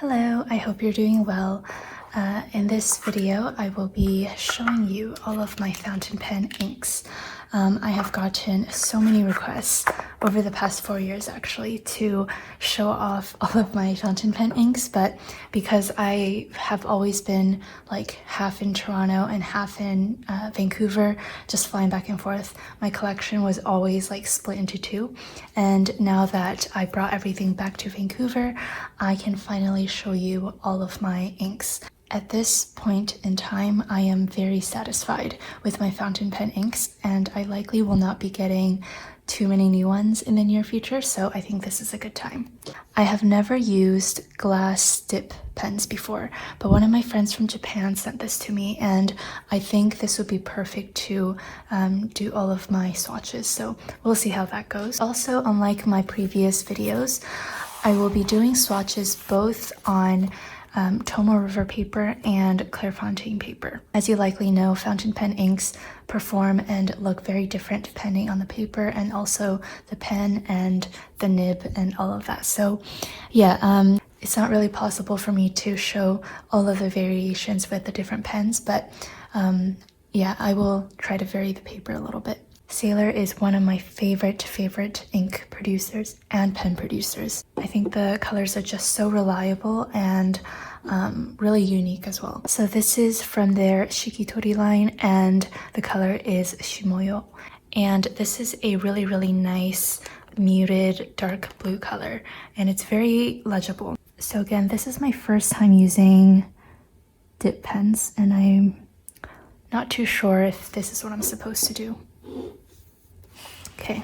Hello, I hope you're doing well. In this video, I will be showing you all of my fountain pen inks. I have gotten so many requests over the past 4 years actually to show off all of my fountain pen inks, but because I have always been like half in Toronto and half in Vancouver, just flying back and forth, my collection was always like split into two. And now that I brought everything back to Vancouver, I can finally show you all of my inks. At this point in time, I am very satisfied with my fountain pen inks, and I likely will not be getting too many new ones in the near future, so I think this is a good time. I have never used glass dip pens before, but one of my friends from Japan sent this to me, and I think this would be perfect to do all of my swatches, so we'll see how that goes. Also, unlike my previous videos, I will be doing swatches both on Tombow River paper and Clairefontaine paper. As you likely know, fountain pen inks perform and look very different depending on the paper and also the pen and the nib and all of that. So yeah, it's not really possible for me to show all of the variations with the different pens, but yeah, I will try to vary the paper a little bit. Sailor is one of my favorite ink producers and pen producers. I think the colors are just so reliable and really unique as well. So this is from their Shikitori line, and the color is Shimoyo. And this is a really nice muted dark blue color, and it's very legible. So again, this is my first time using dip pens, and I'm not too sure if this is what I'm supposed to do. Okay,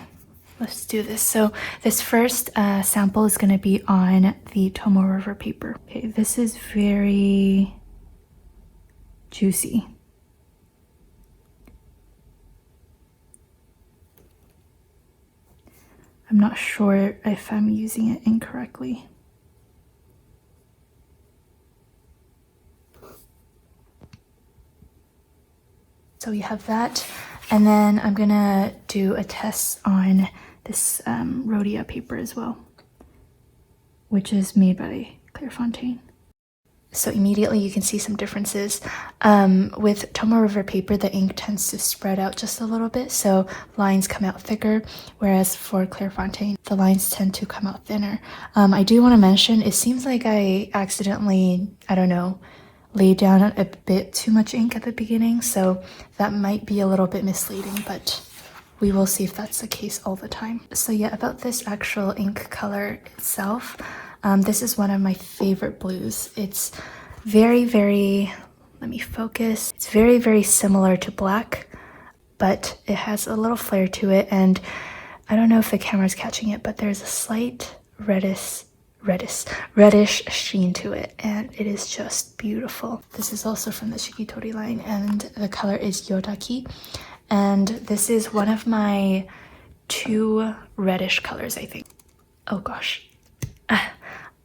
let's do this. So this first sample is going to be on the Tombow River paper. Okay, this is very juicy. I'm not sure if I'm using it incorrectly. So we have that. And then I'm gonna do a test on this Rhodia paper as well, which is made by Clairefontaine. So immediately you can see some differences. With Tombow River paper, the ink tends to spread out just a little bit, so lines come out thicker, whereas for Clairefontaine, the lines tend to come out thinner. I do want to mention, it seems like I accidentally, I don't know, laid down a bit too much ink at the beginning, so that might be a little bit misleading, but we will see if that's the case all the time. So yeah, about this actual ink color itself, this is one of my favorite blues. It's very, let me focus. It's very similar to black, but it has a little flare to it, and I don't know if the camera's catching it, but there's a slight reddish sheen to it, and it is just beautiful. This is also from the Shikitori line, and the color is Yodaki, and this is one of my 2 reddish colors, I think. Oh gosh,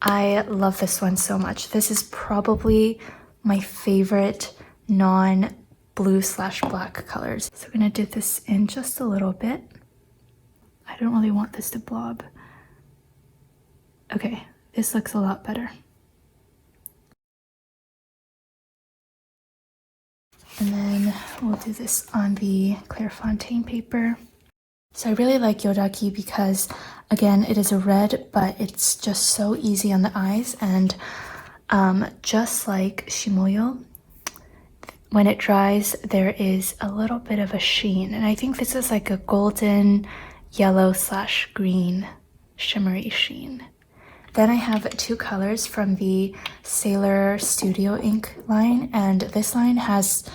I love this one so much. This is probably my favorite non-blue/black colors. So I'm gonna dip this in just a little bit. I don't really want this to blob. Okay, this looks a lot better. And then we'll do this on the Clairefontaine paper. So I really like Yodaki because, again, it is a red, but it's just so easy on the eyes, and just like Shimoyo, when it dries, there is a little bit of a sheen, and I think this is like a golden yellow/green shimmery sheen. Then I have 2 colors from the Sailor Studio Ink line, and this line has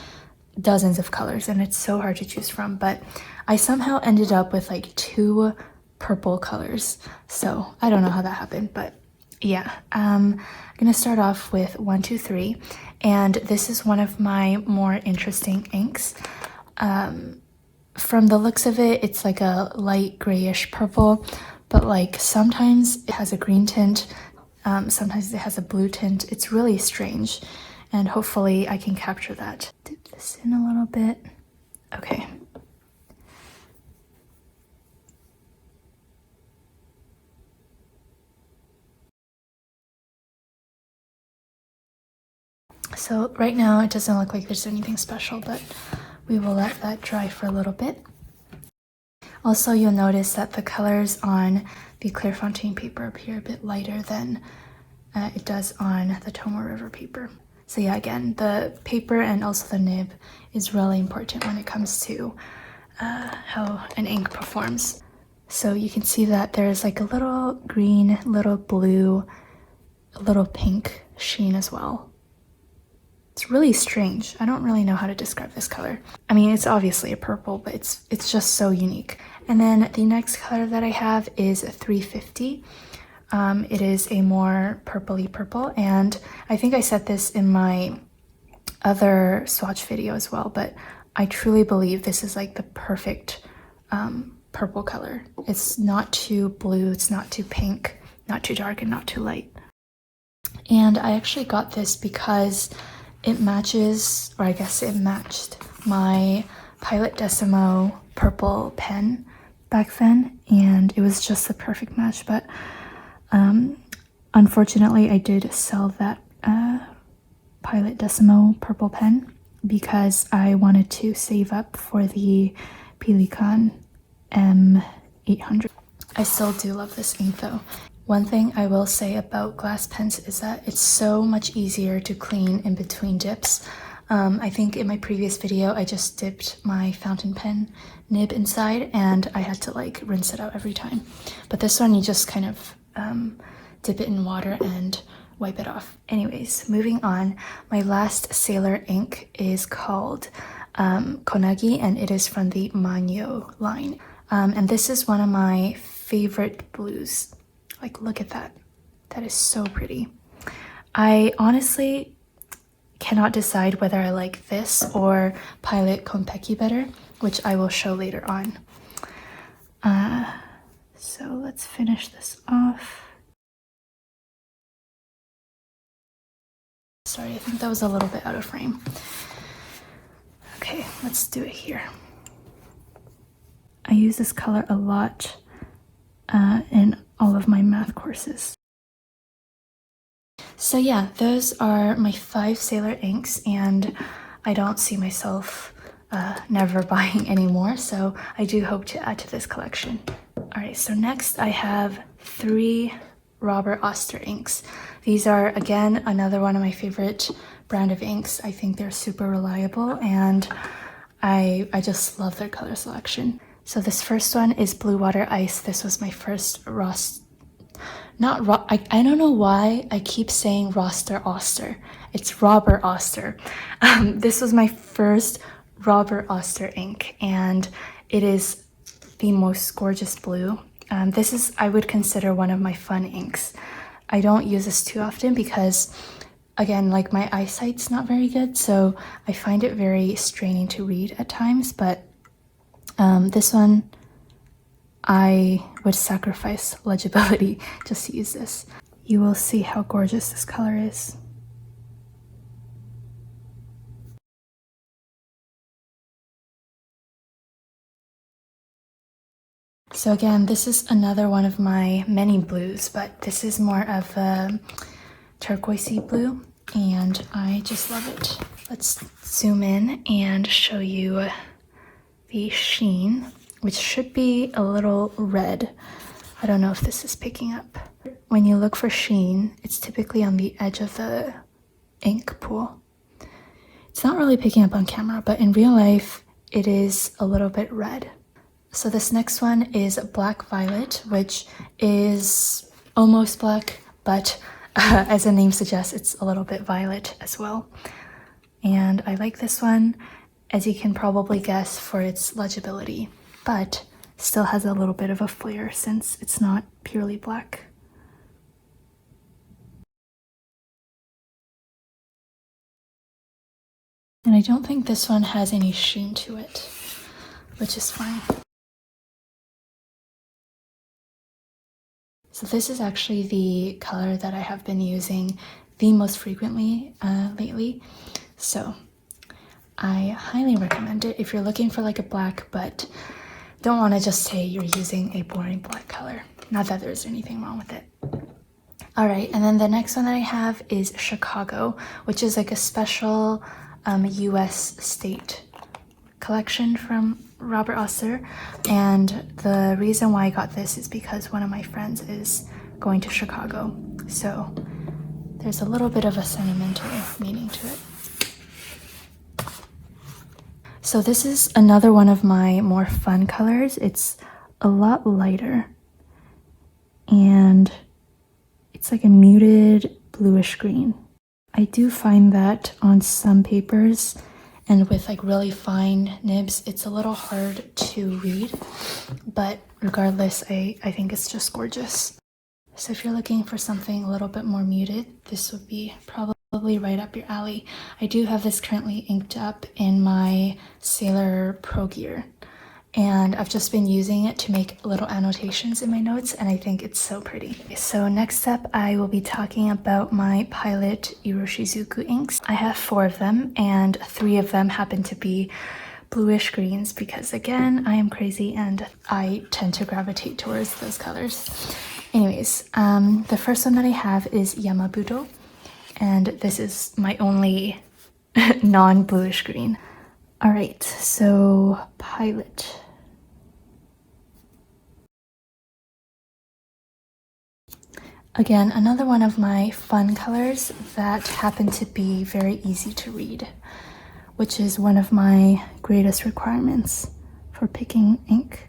dozens of colors and it's so hard to choose from, but I somehow ended up with like 2 purple colors. So I don't know how that happened, but yeah. I'm gonna start off with 1, 2, 3, and this is one of my more interesting inks. From the looks of it, it's like a light grayish purple, but like sometimes it has a green tint, sometimes it has a blue tint. It's really strange, and hopefully I can capture that. Dip this in a little bit. Okay. So right now it doesn't look like there's anything special, but we will let that dry for a little bit. Also, you'll notice that the colors on the Clairefontaine paper appear a bit lighter than it does on the Tomoe River paper. So yeah, again, the paper and also the nib is really important when it comes to how an ink performs. So you can see that there's like a little green, little blue, a little pink sheen as well. It's really strange. I don't really know how to describe this color. I mean, it's obviously a purple, but it's just so unique. And then the next color that I have is 350. It is a more purpley purple, and I think I said this in my other swatch video as well, but I truly believe this is like the perfect purple color. It's not too blue, it's not too pink, not too dark, and not too light. And I actually got this because it matches, or I guess it matched, my Pilot Decimo purple pen back then, and it was just the perfect match. But unfortunately, I did sell that Pilot Decimo purple pen because I wanted to save up for the Pelikan M800. I still do love this ink though. One thing I will say about glass pens is that it's so much easier to clean in between dips. I think in my previous video I just dipped my fountain pen nib inside and I had to like rinse it out every time. But this one you just kind of dip it in water and wipe it off. Anyways, moving on, my last Sailor ink is called Konagi, and it is from the Manyo line. And this is one of my favorite blues. Like, look at that. That is so pretty. I honestly cannot decide whether I like this or Pilot Konpeki better, which I will show later on. So let's finish this off. Sorry, I think that was a little bit out of frame. Okay, let's do it here. I use this color a lot in all of my math courses. So yeah, those are my 5 Sailor inks, and I don't see myself never buying any more, so I do hope to add to this collection. Alright, so next I have 3 Robert Oster inks. These are, again, another one of my favorite brand of inks. I think they're super reliable, and I just love their color selection. So this first one is Blue Water Ice. This was my first I don't know why I keep saying Roster Oster. It's Robert Oster. This was my first Robert Oster ink, and it is the most gorgeous blue. This is, I would consider, one of my fun inks. I don't use this too often because, again, like my eyesight's not very good, so I find it very straining to read at times, but this one, I would sacrifice legibility just to use this. You will see how gorgeous this color is. So again, this is another one of my many blues, but this is more of a turquoisey blue, and I just love it. Let's zoom in and show you the sheen, which should be a little red. I don't know if this is picking up. When you look for sheen, it's typically on the edge of the ink pool. It's not really picking up on camera, but in real life, it is a little bit red. So this next one is Black Violet, which is almost black, but as the name suggests, it's a little bit violet as well. And I like this one, as you can probably guess, for its legibility, but still has a little bit of a flair since it's not purely black. And I don't think this one has any sheen to it, which is fine. So this is actually the color that I have been using the most frequently lately. So I highly recommend it if you're looking for like a black, but don't want to just say you're using a boring black color. Not that there's anything wrong with it. All right, and then the next one that I have is Chicago, which is like a special US state collection from Robert Oster. And the reason why I got this is because one of my friends is going to Chicago. So there's a little bit of a sentimental meaning to it. So this is another one of my more fun colors. It's a lot lighter and it's like a muted bluish green. I do find that on some papers and with like really fine nibs, it's a little hard to read, but regardless, I think it's just gorgeous. So if you're looking for something a little bit more muted, this would be probably right up your alley. I do have this currently inked up in my Sailor Pro Gear, and I've just been using it to make little annotations in my notes, and I think it's so pretty. So next up, I will be talking about my Pilot Iroshizuku inks. I have 4 of them, and 3 of them happen to be bluish greens because, again, I am crazy and I tend to gravitate towards those colors. Anyways, the first one that I have is Yamabudo, and this is my only non-bluish green. All right, so Pilot. Again, another one of my fun colors that happen to be very easy to read, which is one of my greatest requirements for picking ink.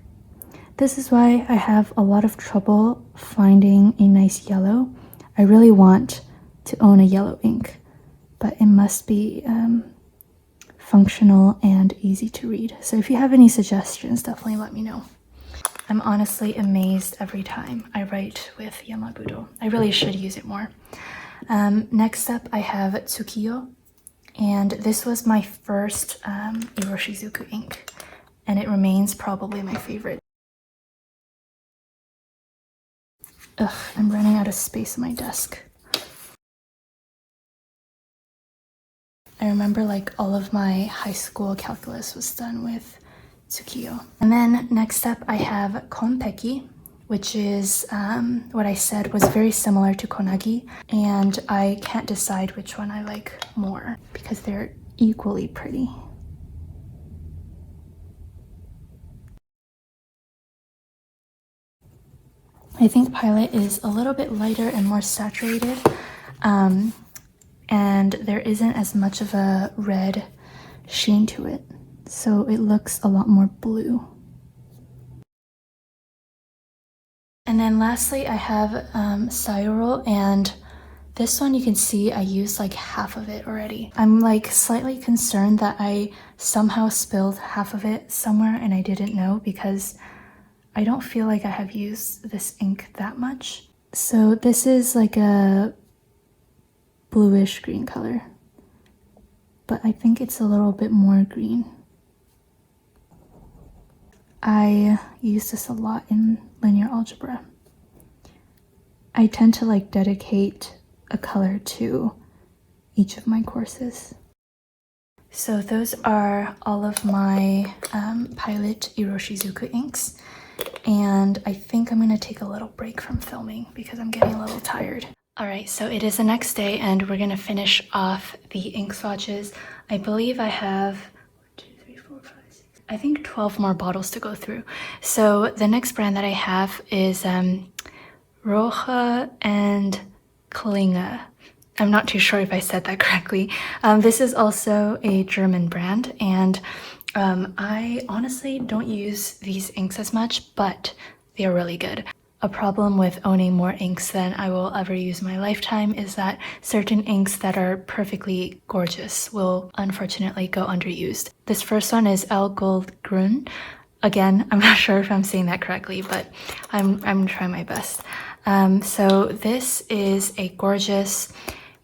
This is why I have a lot of trouble finding a nice yellow. I really want to own a yellow ink, but it must be functional and easy to read. So if you have any suggestions, definitely let me know. I'm honestly amazed every time I write with Yamabudo. I really should use it more. Next up, I have Tsukiyo, and this was my first Iroshizuku ink, and it remains probably my favorite. Ugh, I'm running out of space on my desk. I remember like all of my high school calculus was done with Tsukiyo. And then next up I have Konpeki, which is what I said was very similar to Konagi, and I can't decide which one I like more because they're equally pretty. I think Pilot is a little bit lighter and more saturated, and there isn't as much of a red sheen to it, so it looks a lot more blue. And then lastly, I have Syoro, and this one you can see I used like half of it already. I'm like slightly concerned that I somehow spilled half of it somewhere and I didn't know, because I don't feel like I have used this ink that much. So this is like a bluish green color, but I think it's a little bit more green. I use this a lot in linear algebra. I tend to like dedicate a color to each of my courses. So those are all of my Pilot Iroshizuku inks. And I think I'm gonna take a little break from filming because I'm getting a little tired. All right, so it is the next day and we're gonna finish off the ink swatches. I believe I have 12 more bottles to go through. So the next brand that I have is Rocha and Klinge. I'm not too sure if I said that correctly. This is also a German brand, and I honestly don't use these inks as much, but they are really good. A problem with owning more inks than I will ever use in my lifetime is that certain inks that are perfectly gorgeous will unfortunately go underused. This first one is R&K Alt Goldg. Again, I'm not sure if I'm saying that correctly, but I'm trying my best. So this is a gorgeous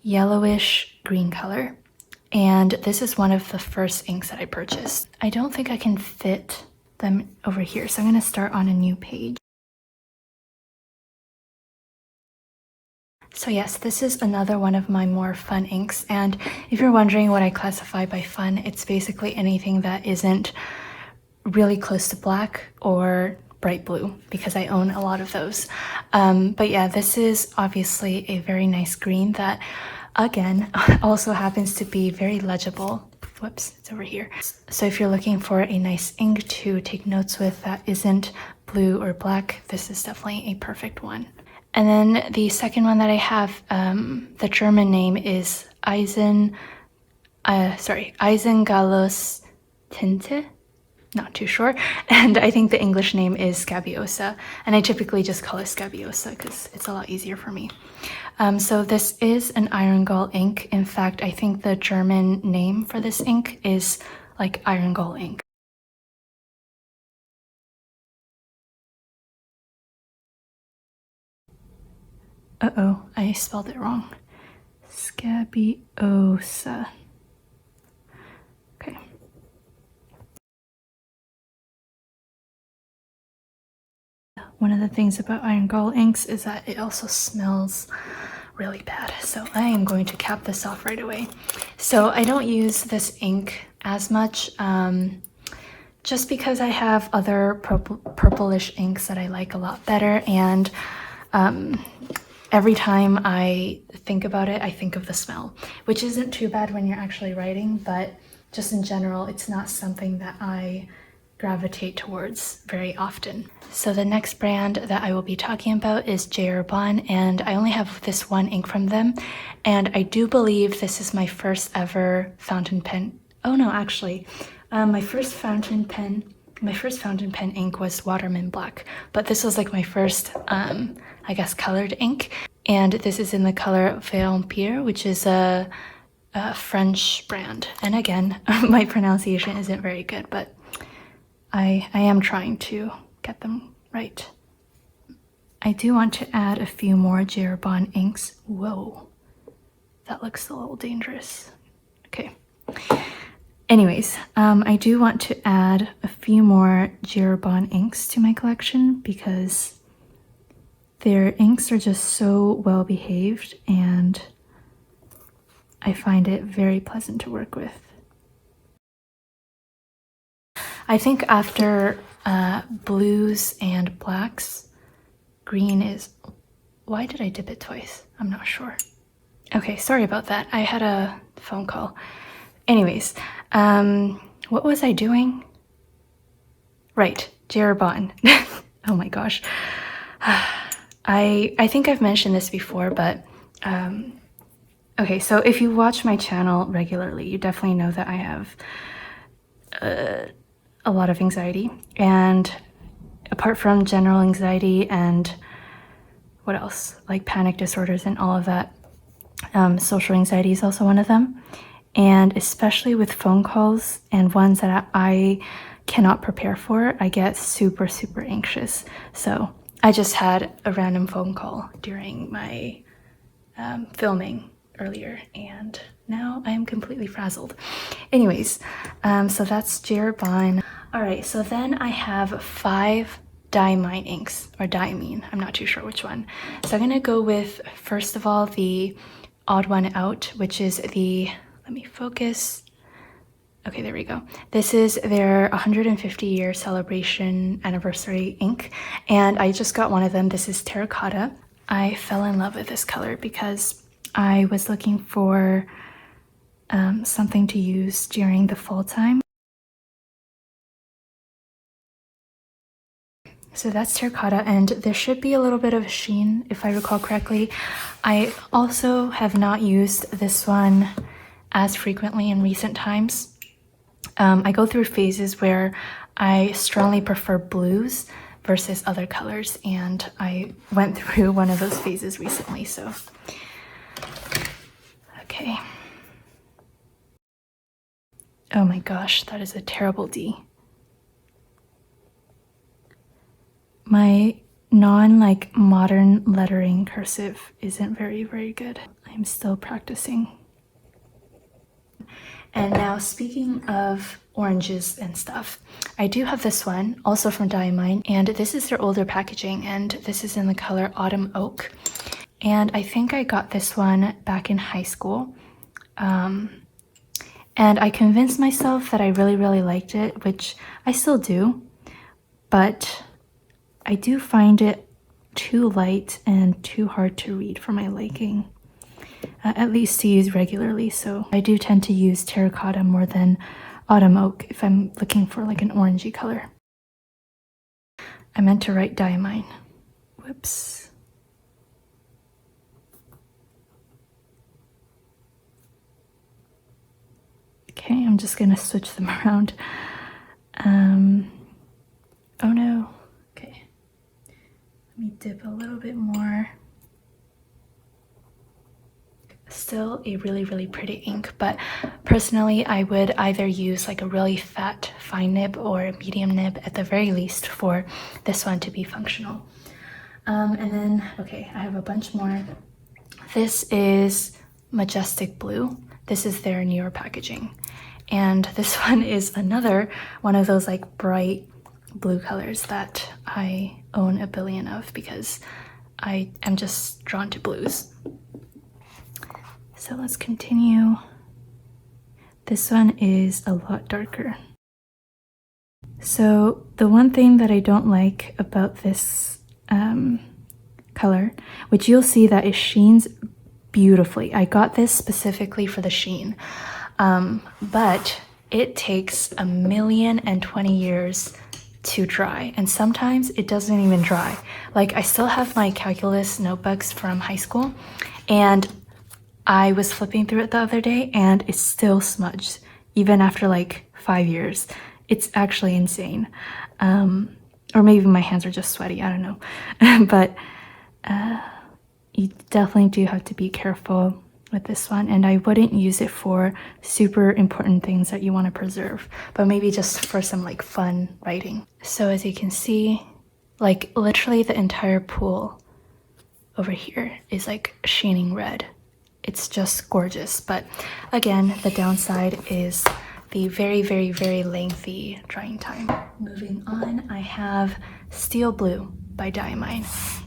yellowish green color, and this is one of the first inks that I purchased. I don't think I can fit them over here, so I'm going to start on a new page. So yes, this is another one of my more fun inks, and if you're wondering what I classify by fun, it's basically anything that isn't really close to black or bright blue because I own a lot of those. But yeah, this is obviously a very nice green that, again, also happens to be very legible. Whoops, it's over here. So if you're looking for a nice ink to take notes with that isn't blue or black, this is definitely a perfect one. And then the second one that I have, the German name is Eisengalos Tinte, not too sure. And I think the English name is Scabiosa. And I typically just call it Scabiosa because it's a lot easier for me. So this is an Iron-Gall ink. In fact, I think the German name for this ink is like Iron-Gall ink. Uh-oh, I spelled it wrong. Scabiosa. Okay. One of the things about Iron-Gall inks is that it also smells really bad. So I am going to cap this off right away. So I don't use this ink as much just because I have other purplish inks that I like a lot better. And every time I think about it, I think of the smell, which isn't too bad when you're actually writing, but just in general, it's not something that I gravitate towards very often. So the next brand that I will be talking about is JHerbin, and I only have this one ink from them, and I do believe this is my first ever fountain pen. Oh no, actually, my first fountain pen ink was Waterman Black, but this was like my first, I guess, colored ink, and this is in the color Vampire, which is a French brand. And again, my pronunciation isn't very good, but I am trying to get them right. I do want to add a few more JHerbin inks. Whoa, that looks a little dangerous. Okay. Anyways, I do want to add a few more JHerbin inks to my collection because their inks are just so well behaved and I find it very pleasant to work with. I think after blues and blacks, green is... Why did I dip it twice? I'm not sure. Okay, sorry about that. I had a phone call. Anyways, what was I doing? Right, JHerbin. Oh my gosh. I think I've mentioned this before, but okay, so if you watch my channel regularly, you definitely know that I have a lot of anxiety, and apart from general anxiety and what else, like panic disorders and all of that, social anxiety is also one of them. And especially with phone calls and ones that I cannot prepare for, I get super anxious. So I just had a random phone call during my filming earlier, and now I am completely frazzled. Anyways, so that's JHerbin. All right, so then I have 5 Diamine inks, or Diamine, I'm not too sure which one. So I'm gonna go with, first of all, the odd one out, which is the, let me focus. Okay, there we go. This is their 150-year celebration anniversary ink, and I just got one of them. This is Terracotta. I fell in love with this color because I was looking for something to use during the fall time. So that's Terracotta, and there should be a little bit of sheen if I recall correctly. I also have not used this one as frequently in recent times. I go through phases where I strongly prefer blues versus other colors, and I went through one of those phases recently, so. Okay. Oh my gosh, that is a terrible D. My modern lettering cursive isn't very good. I'm still practicing. And now, speaking of oranges and stuff, I do have this one, also from Diamine, and this is their older packaging, and this is in the color Autumn Oak. And I think I got this one back in high school. And I convinced myself that I really liked it, which I still do, but I do find it too light and too hard to read for my liking, at least to use regularly. So I do tend to use Terracotta more than Autumn Oak if I'm looking for like an orangey color. I meant to write Diamine. Whoops. Okay, I'm just gonna switch them around. Oh no. Okay. Let me dip a little bit more. Still a really, really pretty ink, but personally I would either use like a really fat fine nib or a medium nib at the very least for this one to be functional. And then, okay, I have a bunch more. This is Majestic Blue. This is their newer packaging. And this one is another one of those like bright blue colors that I own a billion of because I am just drawn to blues. So let's continue. This one is a lot darker. So the one thing that I don't like about this color, which you'll see that it sheens beautifully. I got this specifically for the sheen, but it takes 1,020 years to dry, and sometimes it doesn't even dry. Like I still have my calculus notebooks from high school, and I was flipping through it the other day and it's still smudged even after like 5 years. It's actually insane. Or maybe my hands are just sweaty, I don't know. But you definitely do have to be careful with this one, and I wouldn't use it for super important things that you want to preserve, but maybe just for some like fun writing. So as you can see, like literally the entire pool over here is like sheening red. It's just gorgeous, but again, the downside is the very, very, very lengthy drying time. Moving on, I have Steel Blue by Diamine,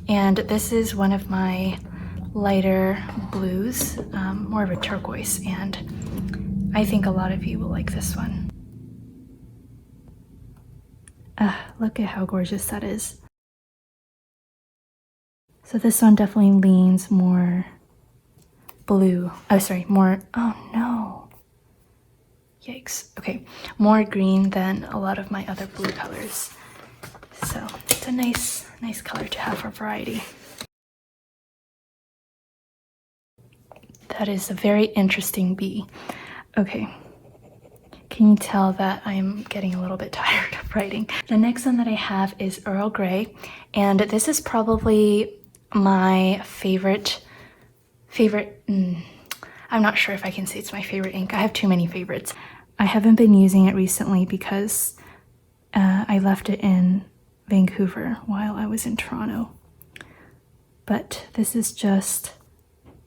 and this is one of my lighter blues, more of a turquoise, and I think a lot of you will like this one. Look at how gorgeous that is. So this one definitely leans more blue. Oh, sorry, more, oh no. Yikes. Okay, more green than a lot of my other blue colors. So it's a nice color to have for variety. That is a very interesting bee. Okay. Can you tell that I'm getting a little bit tired of writing? The next one that I have is Earl Grey, and this is probably my favorite, I'm not sure if I can say it's my favorite ink. I have too many favorites. I haven't been using it recently because I left it in Vancouver while I was in Toronto. But this is just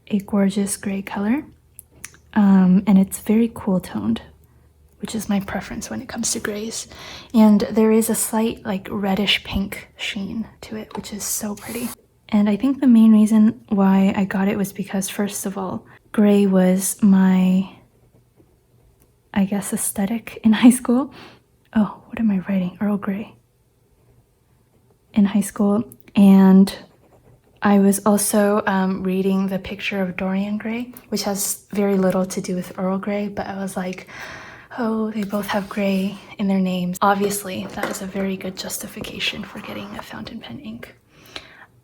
a gorgeous gray color, and it's very cool toned, which is my preference when it comes to grays. And there is a slight like reddish pink sheen to it, which is so pretty. And I think the main reason why I got it was because, first of all, gray was my, I guess, aesthetic in high school. Oh, what am I writing? Earl Grey. In high school. And I was also reading The Picture of Dorian Gray, which has very little to do with Earl Grey, but I was like, oh, they both have gray in their names. Obviously, that is a very good justification for getting a fountain pen ink.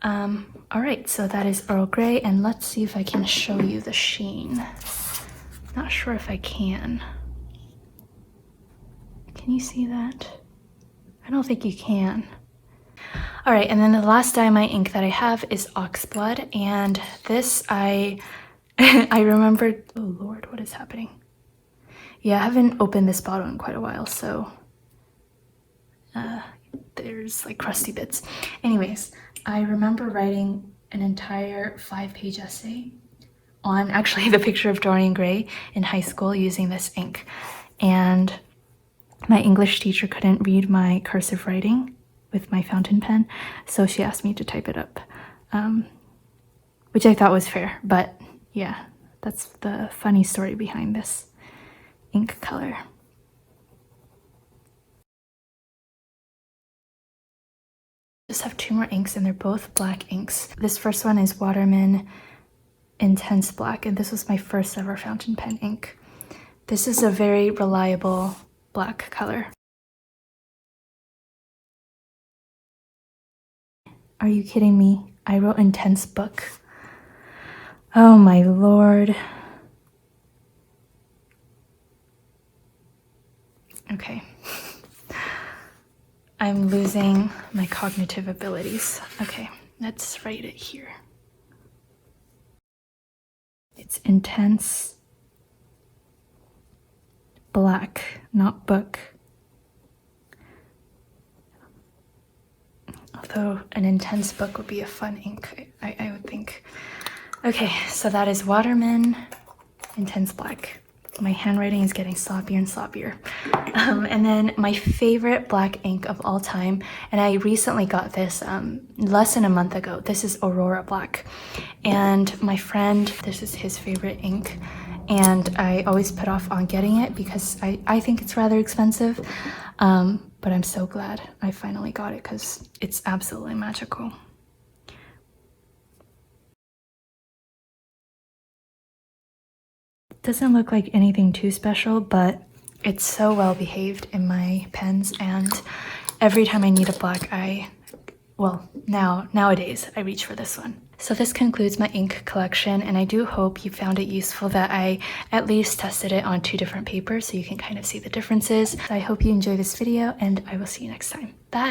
All right, so that is Earl Grey, and let's see if I can show you the sheen. Not sure if I can. Can you see that? I don't think you can. All right, and then the last Diamine ink that I have is Oxblood, and this I remembered, oh Lord, what is happening? Yeah, I haven't opened this bottle in quite a while, so there's like crusty bits. Anyways, I remember writing an entire 5-page essay on actually The Picture of Dorian Gray in high school using this ink. And my English teacher couldn't read my cursive writing with my fountain pen, so she asked me to type it up, which I thought was fair. But yeah, that's the funny story behind this ink color. Just have two more inks and they're both black inks. This first one is Waterman Intense Black, and this was my first ever fountain pen ink. This is a very reliable black color. Are you kidding me? I wrote Intense Book. Oh my lord. Okay. I'm losing my cognitive abilities. Okay, let's write it here. It's Intense Black, not book. Although an intense book would be a fun ink, I would think. Okay, so that is Waterman Intense Black. My handwriting is getting sloppier and sloppier. And then my favorite black ink of all time, and I recently got this less than a month ago. This is Aurora Black. And my friend, this is his favorite ink. And I always put off on getting it because I think it's rather expensive. But I'm so glad I finally got it because it's absolutely magical. Doesn't look like anything too special, but it's so well behaved in my pens, and every time I need a black, nowadays I reach for this one. So this concludes my ink collection, and I do hope you found it useful that I at least tested it on 2 different papers so you can kind of see the differences. I hope you enjoy this video, and I will see you next time. Bye!